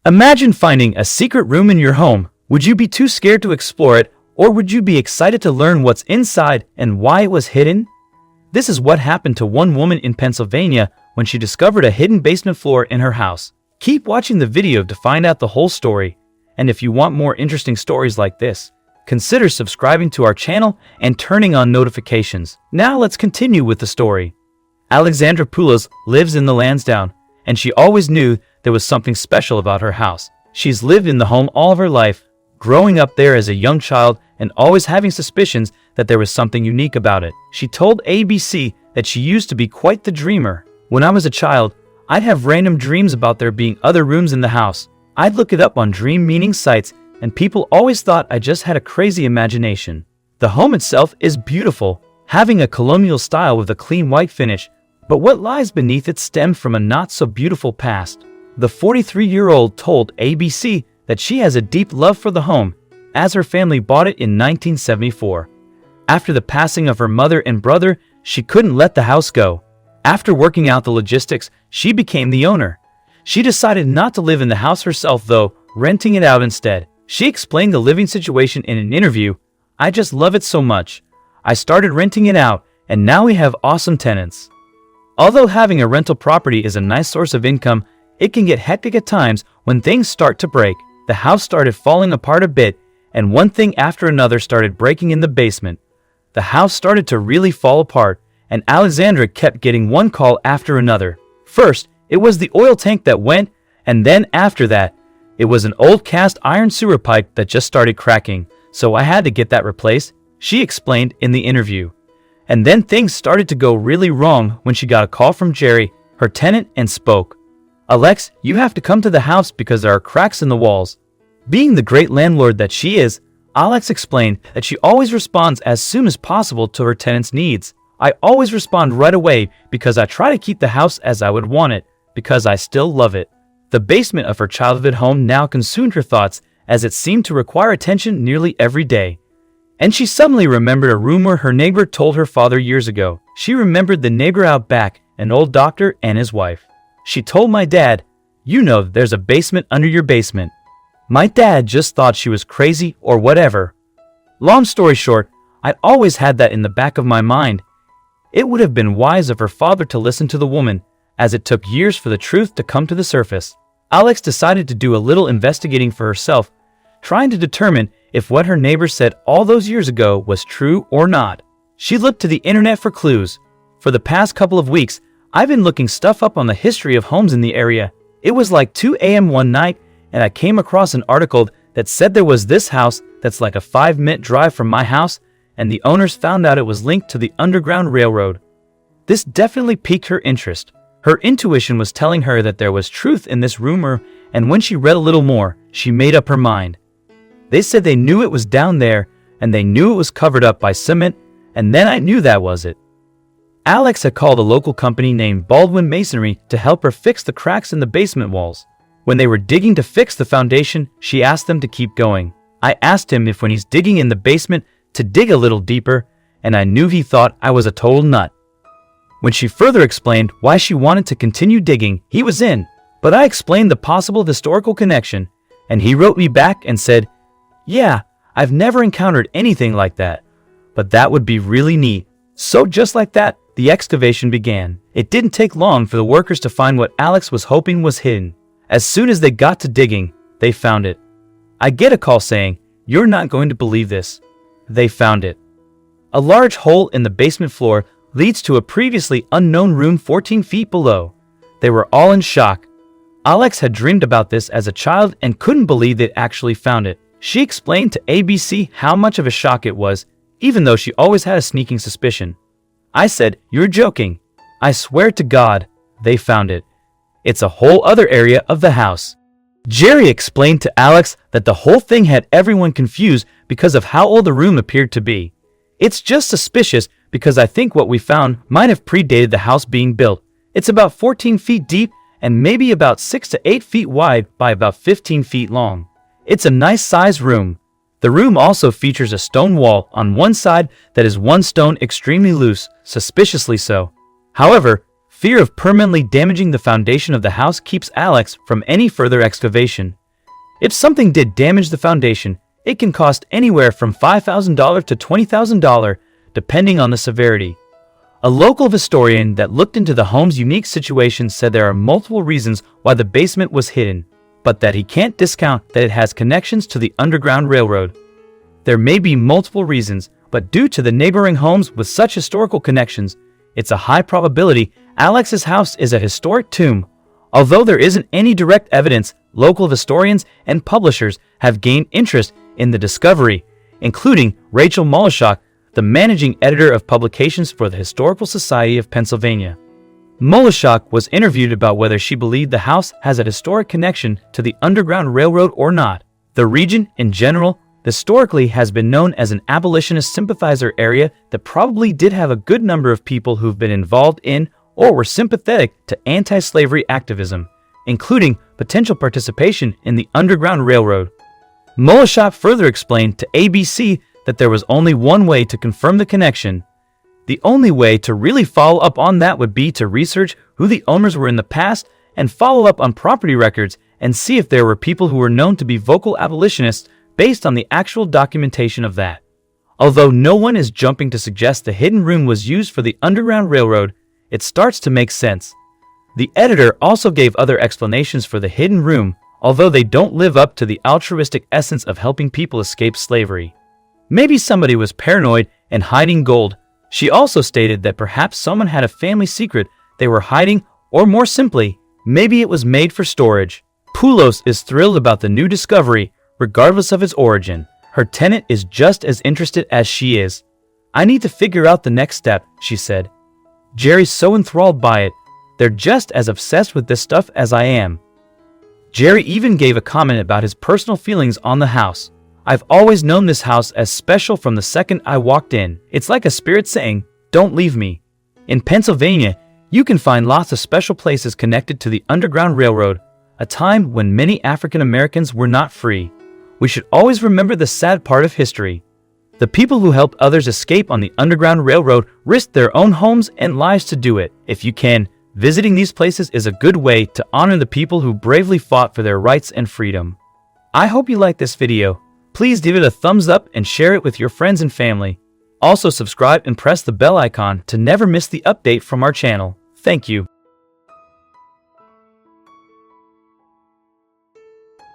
Imagine finding a secret room in your home. Would you be too scared to explore it, or would you be excited to learn what's inside and why it was hidden? This is what happened to one woman in Pennsylvania when she discovered a hidden basement floor in her house. Keep watching the video to find out the whole story. And if you want more interesting stories like this, consider subscribing to our channel and turning on notifications. Now let's continue with the story. Alexandra Poulos lives in the Lansdowne, and she always knew there was something special about her house. She's lived in the home all of her life, growing up there as a young child and always having suspicions that there was something unique about it. She told ABC that she used to be quite the dreamer. When I was a child, I'd have random dreams about there being other rooms in the house. I'd look it up on dream meaning sites, and people always thought I just had a crazy imagination. The home itself is beautiful, having a colonial style with a clean white finish, but what lies beneath it stemmed from a not-so-beautiful past. The 43-year-old told ABC that she has a deep love for the home, as her family bought it in 1974. After the passing of her mother and brother, she couldn't let the house go. After working out the logistics, she became the owner. She decided not to live in the house herself though, renting it out instead. She explained the living situation in an interview. "I just love it so much. I started renting it out, and now we have awesome tenants." Although having a rental property is a nice source of income, it can get hectic at times when things start to break. The house started falling apart a bit, and one thing after another started breaking in the basement. The house started to really fall apart, and Alexandra kept getting one call after another. First, it was the oil tank that went, and then after that, it was an old cast iron sewer pipe that just started cracking, so I had to get that replaced, she explained in the interview. And then things started to go really wrong when she got a call from Jerry, her tenant, and spoke. "Alex, you have to come to the house because there are cracks in the walls." Being the great landlord that she is, Alex explained that she always responds as soon as possible to her tenants' needs. "I always respond right away because I try to keep the house as I would want it, because I still love it." The basement of her childhood home now consumed her thoughts as it seemed to require attention nearly every day. And she suddenly remembered a rumor her neighbor told her father years ago. She remembered the neighbor out back, an old doctor and his wife. "She told my dad, 'You know there's a basement under your basement.' My dad just thought she was crazy or whatever." Long story short, I'd always had that in the back of my mind. It would have been wise of her father to listen to the woman, as it took years for the truth to come to the surface. Alex decided to do a little investigating for herself, trying to determine if what her neighbor said all those years ago was true or not. She looked to the internet for clues. For the past couple of weeks, I've been looking stuff up on the history of homes in the area. It was like 2 a.m. one night, and I came across an article that said there was this house that's like a 5-minute drive from my house, and the owners found out it was linked to the Underground Railroad. This definitely piqued her interest. Her intuition was telling her that there was truth in this rumor, and when she read a little more, she made up her mind. They said they knew it was down there, and they knew it was covered up by cement, and then I knew that was it. Alex had called a local company named Baldwin Masonry to help her fix the cracks in the basement walls. When they were digging to fix the foundation, she asked them to keep going. I asked him if when he's digging in the basement to dig a little deeper, and I knew he thought I was a total nut. When she further explained why she wanted to continue digging, he was in, but I explained the possible historical connection, and he wrote me back and said, "Yeah, I've never encountered anything like that, but that would be really neat." So just like that, the excavation began. It didn't take long for the workers to find what Alex was hoping was hidden. As soon as they got to digging, they found it. I get a call saying, "You're not going to believe this." They found it. A large hole in the basement floor leads to a previously unknown room 14 feet below. They were all in shock. Alex had dreamed about this as a child and couldn't believe they'd actually found it. She explained to ABC how much of a shock it was, even though she always had a sneaking suspicion. I said, "You're joking." I swear to God, they found it. It's a whole other area of the house. Jerry explained to Alex that the whole thing had everyone confused because of how old the room appeared to be. "It's just suspicious because I think what we found might have predated the house being built. It's about 14 feet deep and maybe about 6 to 8 feet wide by about 15 feet long. It's a nice sized room." The room also features a stone wall on one side that is one stone extremely loose, suspiciously so. However, fear of permanently damaging the foundation of the house keeps Alex from any further excavation. If something did damage the foundation, it can cost anywhere from $5,000 to $20,000, depending on the severity. A local historian that looked into the home's unique situation said there are multiple reasons why the basement was hidden, but that he can't discount that it has connections to the Underground Railroad. There may be multiple reasons, but due to the neighboring homes with such historical connections, it's a high probability Alex's house is a historic tomb. Although there isn't any direct evidence, local historians and publishers have gained interest in the discovery, including Rachel Molishok, the managing editor of publications for the Historical Society of Pennsylvania. Molishok was interviewed about whether she believed the house has a historic connection to the Underground Railroad or not. The region, in general, historically has been known as an abolitionist sympathizer area that probably did have a good number of people who've been involved in or were sympathetic to anti-slavery activism, including potential participation in the Underground Railroad. Molishok further explained to ABC that there was only one way to confirm the connection. The only way to really follow up on that would be to research who the owners were in the past and follow up on property records and see if there were people who were known to be vocal abolitionists based on the actual documentation of that. Although no one is jumping to suggest the hidden room was used for the Underground Railroad, it starts to make sense. The editor also gave other explanations for the hidden room, although they don't live up to the altruistic essence of helping people escape slavery. Maybe somebody was paranoid and hiding gold. She also stated that perhaps someone had a family secret they were hiding, or more simply, maybe it was made for storage. Poulos is thrilled about the new discovery, regardless of its origin. Her tenant is just as interested as she is. "I need to figure out the next step," she said. "Jerry's so enthralled by it. They're just as obsessed with this stuff as I am." Jerry even gave a comment about his personal feelings on the house. "I've always known this house as special from the second I walked in. It's like a spirit saying, 'Don't leave me.'" In Pennsylvania, you can find lots of special places connected to the Underground Railroad, a time when many African Americans were not free. We should always remember the sad part of history. The people who helped others escape on the Underground Railroad risked their own homes and lives to do it. If you can, visiting these places is a good way to honor the people who bravely fought for their rights and freedom. I hope you liked this video. Please give it a thumbs up and share it with your friends and family. Also subscribe and press the bell icon to never miss the update from our channel. Thank you.